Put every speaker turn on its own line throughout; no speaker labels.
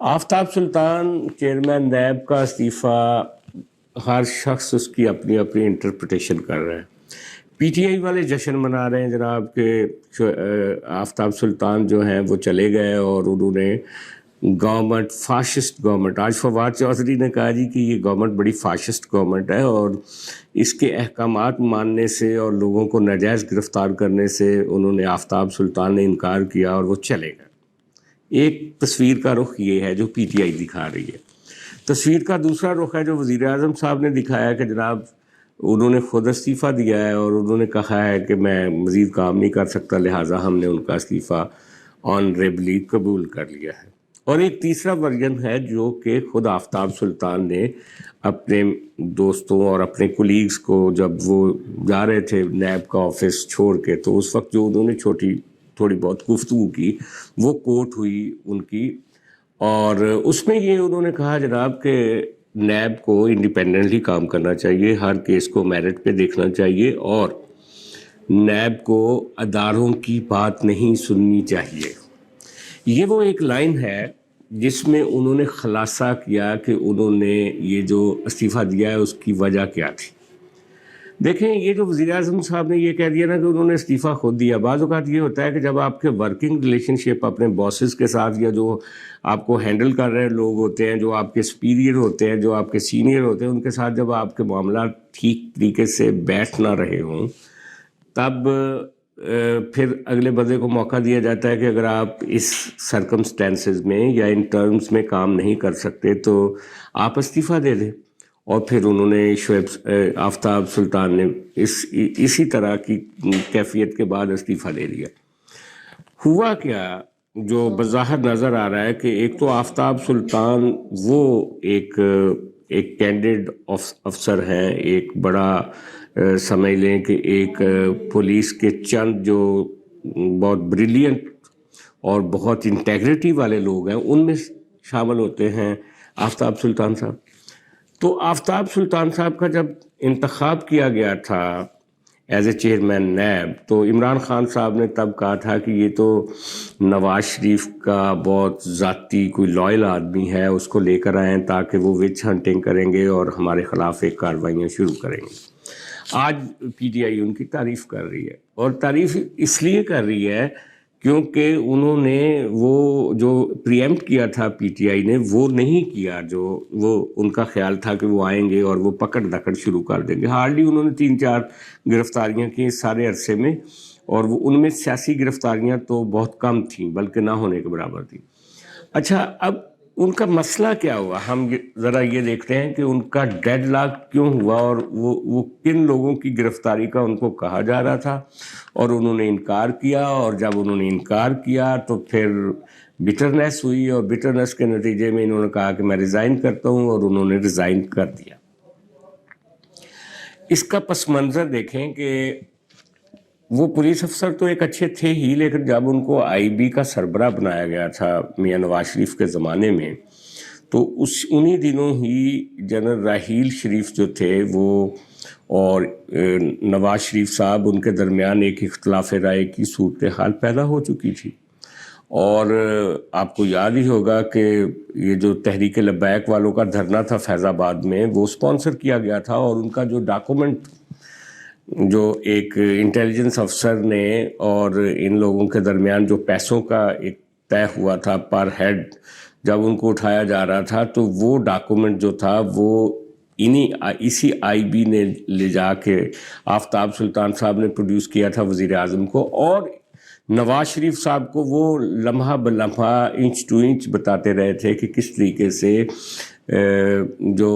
آفتاب سلطان chairman NAB کا استعفیٰ ہر شخص اس کی اپنی اپنی انٹرپریٹیشن کر رہا ہے. پی ٹی آئی والے جشن منا رہے ہیں جناب کہ آفتاب سلطان جو ہیں وہ چلے گئے اور انہوں نے گورنمنٹ فاشسٹ گورنمنٹ، آج فواد چودھری نے کہا جی کہ یہ گورنمنٹ بڑی فاشسٹ گورنمنٹ ہے اور اس کے احکامات ماننے سے اور لوگوں کو ناجائز گرفتار کرنے سے انہوں نے آفتاب سلطان نے انکار کیا اور وہ چلے گئے. ایک تصویر کا رخ یہ ہے جو پی ٹی آئی دکھا رہی ہے. تصویر کا دوسرا رخ ہے جو وزیر اعظم صاحب نے دکھایا کہ جناب انہوں نے خود استعفیٰ دیا ہے اور انہوں نے کہا ہے کہ میں مزید کام نہیں کر سکتا، لہٰذا ہم نے ان کا استعفیٰ آنریبلی قبول کر لیا ہے. اور ایک تیسرا ورژن ہے جو کہ خود آفتاب سلطان نے اپنے دوستوں اور اپنے کولیگز کو جب وہ جا رہے تھے نیب کا آفس چھوڑ کے، تو اس وقت جو انہوں نے تھوڑی بہت گفتگو کی وہ کوٹ ہوئی ان کی، اور اس میں یہ انہوں نے کہا جناب کہ نیب کو انڈیپینڈنٹلی کام کرنا چاہیے، ہر کیس کو میرٹ پہ دیکھنا چاہیے اور نیب کو اداروں کی بات نہیں سننی چاہیے. یہ وہ ایک لائن ہے جس میں انہوں نے خلاصہ کیا کہ انہوں نے یہ جو استعفیٰ دیا ہے اس کی وجہ کیا تھی. دیکھیں یہ جو وزیر اعظم صاحب نے یہ کہہ دیا نا کہ انہوں نے استعفیٰ خود دیا، بعض اوقات یہ ہوتا ہے کہ جب آپ کے ورکنگ ریلیشن شپ اپنے باسز کے ساتھ یا جو آپ کو ہینڈل کر رہے لوگ ہوتے ہیں، جو آپ کے سپیریئر ہوتے ہیں، جو آپ کے سینئر ہوتے ہیں، ان کے ساتھ جب آپ کے معاملات ٹھیک طریقے سے بیٹھ نہ رہے ہوں، تب پھر اگلے بندے کو موقع دیا جاتا ہے کہ اگر آپ اس سرکمسٹینسز میں یا ان ٹرمز میں کام نہیں کر سکتے تو آپ استعفیٰ دے دیں. اور پھر انہوں نے آفتاب سلطان نے اسی طرح کی کیفیت کے بعد استعفیٰ دے دیا. ہوا کیا جو بظاہر نظر آ رہا ہے کہ ایک تو آفتاب سلطان وہ ایک کینڈیڈ افسر ہیں، ایک بڑا سمجھ لیں کہ ایک پولیس کے چند جو بہت بریلینٹ اور بہت انٹیگریٹی والے لوگ ہیں ان میں شامل ہوتے ہیں آفتاب سلطان صاحب. تو آفتاب سلطان صاحب کا جب انتخاب کیا گیا تھا ایز اے چیئرمین نیب، تو عمران خان صاحب نے تب کہا تھا کہ یہ تو نواز شریف کا بہت ذاتی کوئی لائل آدمی ہے، اس کو لے کر آئیں تاکہ وہ وچ ہنٹنگ کریں گے اور ہمارے خلاف ایک کارروائیاں شروع کریں گے. آج پی ٹی آئی ان کی تعریف کر رہی ہے، اور تعریف اس لیے کر رہی ہے کیونکہ انہوں نے وہ جو پریمپٹ کیا تھا پی ٹی آئی نے وہ نہیں کیا، جو وہ ان کا خیال تھا کہ وہ آئیں گے اور وہ پکڑ دکڑ شروع کر دیں گے. ہارڈلی انہوں نے 3-4 گرفتاریاں کی اس سارے عرصے میں، اور وہ ان میں سیاسی گرفتاریاں تو بہت کم تھیں بلکہ نہ ہونے کے برابر تھیں. اچھا اب ان کا مسئلہ کیا ہوا، ہم ذرا یہ دیکھتے ہیں کہ ان کا ڈیڈ لاک کیوں ہوا اور وہ کن لوگوں کی گرفتاری کا ان کو کہا جا رہا تھا اور انہوں نے انکار کیا. اور جب انہوں نے انکار کیا تو پھر بٹرنس ہوئی، اور بٹرنس کے نتیجے میں انہوں نے کہا کہ میں ریزائن کرتا ہوں، اور انہوں نے ریزائن کر دیا. اس کا پس منظر دیکھیں کہ وہ پولیس افسر تو ایک اچھے تھے ہی، لیکن جب ان کو آئی بی کا سربراہ بنایا گیا تھا میاں نواز شریف کے زمانے میں، تو انہی دنوں ہی جنرل راحیل شریف جو تھے وہ اور نواز شریف صاحب ان کے درمیان ایک اختلاف رائے کی صورتحال پیدا ہو چکی تھی. اور آپ کو یاد ہی ہوگا کہ یہ جو تحریک لبیک والوں کا دھرنا تھا فیض آباد میں، وہ سپانسر کیا گیا تھا، اور ان کا جو ڈاکومنٹ جو ایک انٹیلیجنس افسر نے اور ان لوگوں کے درمیان جو پیسوں کا ایک طے ہوا تھا پر ہیڈ، جب ان کو اٹھایا جا رہا تھا تو وہ ڈاکومنٹ جو تھا وہ اسی آئی بی نے لے جا کے آفتاب سلطان صاحب نے پروڈیوس کیا تھا وزیر اعظم کو، اور نواز شریف صاحب کو وہ لمحہ بلمحہ انچ ٹو انچ بتاتے رہے تھے کہ کس طریقے سے جو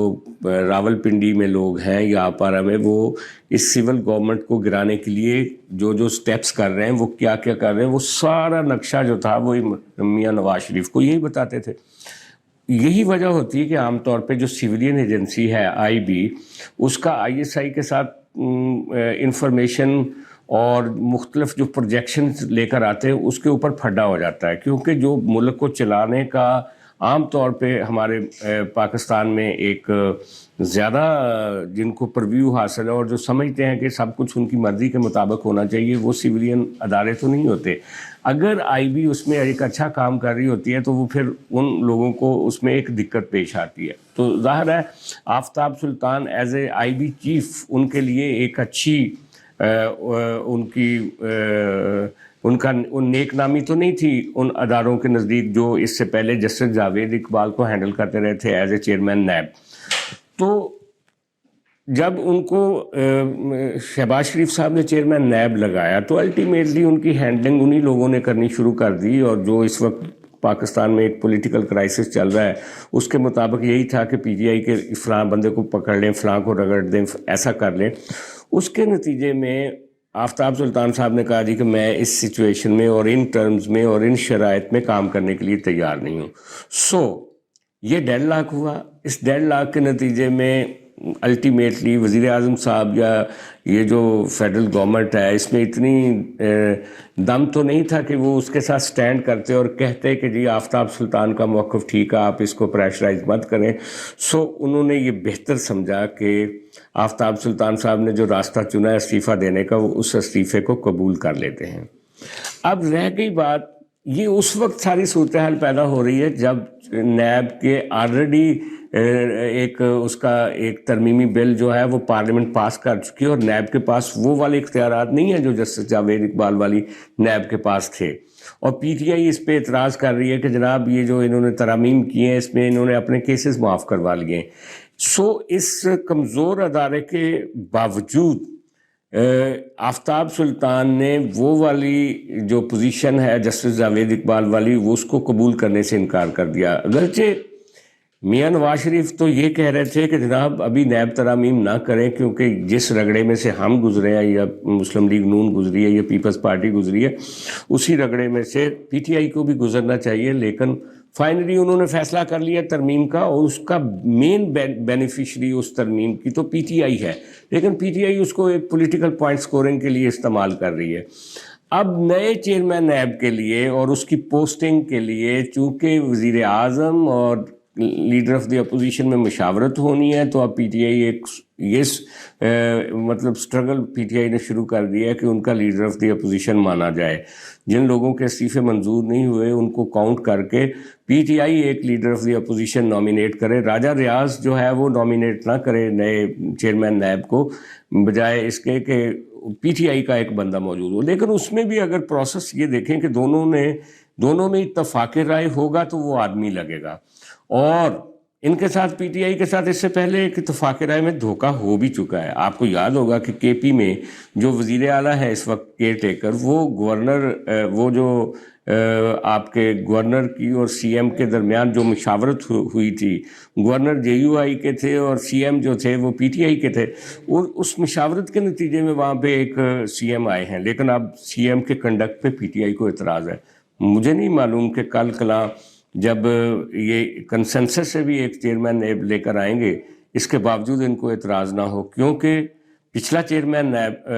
راول پنڈی میں لوگ ہیں یا آپارہ میں، وہ اس سول گورنمنٹ کو گرانے کے لیے جو سٹیپس کر رہے ہیں، وہ کیا کیا کر رہے ہیں، وہ سارا نقشہ جو تھا وہ میاں نواز شریف کو یہی بتاتے تھے. یہی وجہ ہوتی ہے کہ عام طور پہ جو سویلین ایجنسی ہے آئی بی، اس کا آئی ایس آئی کے ساتھ انفارمیشن اور مختلف جو پروجیکشنز لے کر آتے ہیں اس کے اوپر پھڈا ہو جاتا ہے، کیونکہ جو ملک کو چلانے کا عام طور پہ ہمارے پاکستان میں ایک زیادہ جن کو پرویو حاصل ہے اور جو سمجھتے ہیں کہ سب کچھ ان کی مرضی کے مطابق ہونا چاہیے، وہ سویلین ادارے تو نہیں ہوتے. اگر آئی بی اس میں ایک اچھا کام کر رہی ہوتی ہے تو وہ پھر ان لوگوں کو اس میں ایک دقت پیش آتی ہے. تو ظاہر ہے Aftab Sultan as a I B chief ان کے لیے ایک اچھی ان کا نیک نامی تو نہیں تھی ان اداروں کے نزدیک جو اس سے پہلے جسٹس جاوید اقبال کو ہینڈل کرتے رہے تھے ایز اے چیئرمین نیب. تو جب ان کو شہباز شریف صاحب نے چیئرمین نیب لگایا تو الٹیمیٹلی ان کی ہینڈلنگ انہی لوگوں نے کرنی شروع کر دی، اور جو اس وقت پاکستان میں ایک پولیٹیکل کرائسس چل رہا ہے اس کے مطابق یہی تھا کہ پی ٹی آئی کے فلاں بندے کو پکڑ لیں، فلاں کو رگڑ دیں، ایسا کر لیں. اس کے نتیجے میں آفتاب سلطان صاحب نے کہا جی کہ میں اس سچویشن میں اور ان ٹرمز میں اور ان شرائط میں کام کرنے کے لیے تیار نہیں ہوں. یہ ڈیڈ لاک ہوا. اس ڈیڈ لاک کے نتیجے میں الٹیمیٹلی وزیر اعظم صاحب یا یہ جو فیڈرل گورنمنٹ ہے اس میں اتنی دم تو نہیں تھا کہ وہ اس کے ساتھ سٹینڈ کرتے اور کہتے کہ جی آفتاب سلطان کا موقف ٹھیک ہے، آپ اس کو پریشرائز مت کریں. انہوں نے یہ بہتر سمجھا کہ آفتاب سلطان صاحب نے جو راستہ چنا ہے استعفیٰ دینے کا، وہ اس استعفے کو قبول کر لیتے ہیں. اب رہ گئی بات، یہ اس وقت ساری صورتحال پیدا ہو رہی ہے جب نیب کے آلریڈی اس کا ایک ترمیمی بل جو ہے وہ پارلیمنٹ پاس کر چکی ہے، اور نیب کے پاس وہ والے اختیارات نہیں ہیں جو جسٹس جاوید اقبال والی نیب کے پاس تھے. اور پی ٹی آئی اس پہ اعتراض کر رہی ہے کہ جناب یہ جو انہوں نے ترامیم کیے ہیں اس میں انہوں نے اپنے کیسز معاف کروا لیے ہیں. اس کمزور ادارے کے باوجود آفتاب سلطان نے وہ والی جو پوزیشن ہے جسٹس جاوید اقبال والی، وہ اس کو قبول کرنے سے انکار کر دیا. اگرچہ میاں نواز شریف تو یہ کہہ رہے تھے کہ جناب ابھی نیب ترامیم نہ کریں، کیونکہ جس رگڑے میں سے ہم گزرے ہیں یا مسلم لیگ نون گزری ہے یا پیپلز پارٹی گزری ہے اسی رگڑے میں سے پی ٹی آئی کو بھی گزرنا چاہیے. لیکن فائنلی انہوں نے فیصلہ کر لیا ترمیم کا، اور اس کا مین بینیفیشری اس ترمیم کی تو پی ٹی آئی ہے، لیکن پی ٹی آئی اس کو ایک پولیٹیکل پوائنٹ سکورنگ کے لیے استعمال کر رہی ہے. اب نئے چیئرمین نیب کے لیے اور اس کی پوسٹنگ کے لیے چونکہ وزیر اعظم اور لیڈر آف دی اپوزیشن میں مشاورت ہونی ہے، تو اب پی ٹی آئی مطلب سٹرگل پی ٹی آئی نے شروع کر دیا ہے کہ ان کا لیڈر آف دی اپوزیشن مانا جائے. جن لوگوں کے استعفے منظور نہیں ہوئے ان کو کاؤنٹ کر کے پی ٹی آئی ایک leader of the opposition nominate کرے. راجہ ریاض جو ہے وہ نامینیٹ نہ کرے نئے چیئرمین نیب کو، بجائے اس کے کہ پی ٹی آئی کا ایک بندہ موجود ہو. لیکن اس میں بھی اگر پروسیس یہ دیکھیں کہ دونوں میں اتفاق رائے ہوگا تو وہ آدمی لگے گا. اور ان کے ساتھ پی ٹی آئی کے ساتھ اس سے پہلے ایک اتفاق رائے میں دھوکہ ہو بھی چکا ہے. آپ کو یاد ہوگا کہ کے پی میں جو وزیر اعلیٰ ہے اس وقت کیئر ٹیکر، وہ گورنر وہ جو آپ کے گورنر کی اور سی ایم کے درمیان جو مشاورت ہوئی تھی، گورنر جے یو آئی کے تھے اور سی ایم جو تھے وہ پی ٹی آئی کے تھے، اور اس مشاورت کے نتیجے میں وہاں پہ ایک سی ایم آئے ہیں. لیکن اب سی ایم کے کنڈکٹ پہ پی ٹی آئی کو اعتراض ہے. مجھے نہیں معلوم کہ کل کلاں جب یہ کنسنسس سے بھی ایک چیئرمین نیب لے کر آئیں گے اس کے باوجود ان کو اعتراض نہ ہو، کیونکہ پچھلا چیئرمین نیب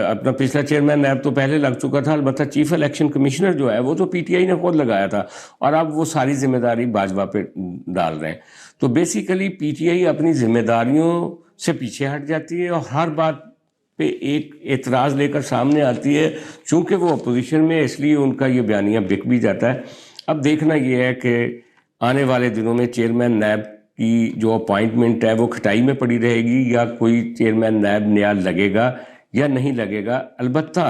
اپنا پچھلا چیئرمین نیب تو پہلے لگ چکا تھا، البتہ چیف الیکشن کمشنر جو ہے وہ تو پی ٹی آئی نے خود لگایا تھا، اور اب وہ ساری ذمہ داری باجوہ پہ ڈال رہے ہیں. تو بیسیکلی پی ٹی آئی اپنی ذمہ داریوں سے پیچھے ہٹ جاتی ہے اور ہر بات پہ ایک اعتراض لے کر سامنے آتی ہے. چونکہ وہ اپوزیشن میں اس لیے ان کا یہ بیانیہ بک بھی جاتا ہے. اب دیکھنا یہ ہے کہ آنے والے دنوں میں چیئرمین نیب کی جو اپوائنٹمنٹ ہے وہ کھٹائی میں پڑی رہے گی یا کوئی چیئرمین نیب نیا لگے گا یا نہیں لگے گا. البتہ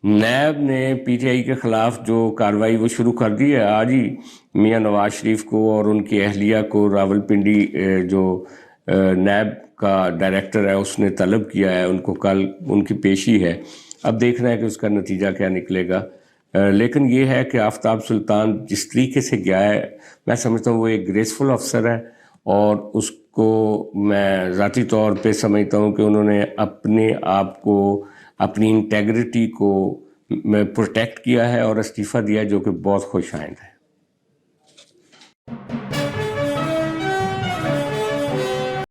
نیب نے پی ٹی آئی کے خلاف جو کارروائی وہ شروع کر دی ہے. آج ہی میاں نواز شریف کو اور ان کی اہلیہ کو راولپنڈی جو نیب کا ڈائریکٹر ہے اس نے طلب کیا ہے، ان کو کل ان کی پیشی ہے. اب دیکھنا ہے کہ اس کا نتیجہ کیا نکلے گا. لیکن یہ ہے کہ آفتاب سلطان جس طریقے سے گیا ہے میں سمجھتا ہوں وہ ایک گریسفل افسر ہے، اور اس کو میں ذاتی طور پہ سمجھتا ہوں کہ انہوں نے اپنے آپ کو، اپنی انٹیگریٹی کو پروٹیکٹ کیا ہے اور استعفیٰ دیا، جو کہ بہت خوش آئند ہے.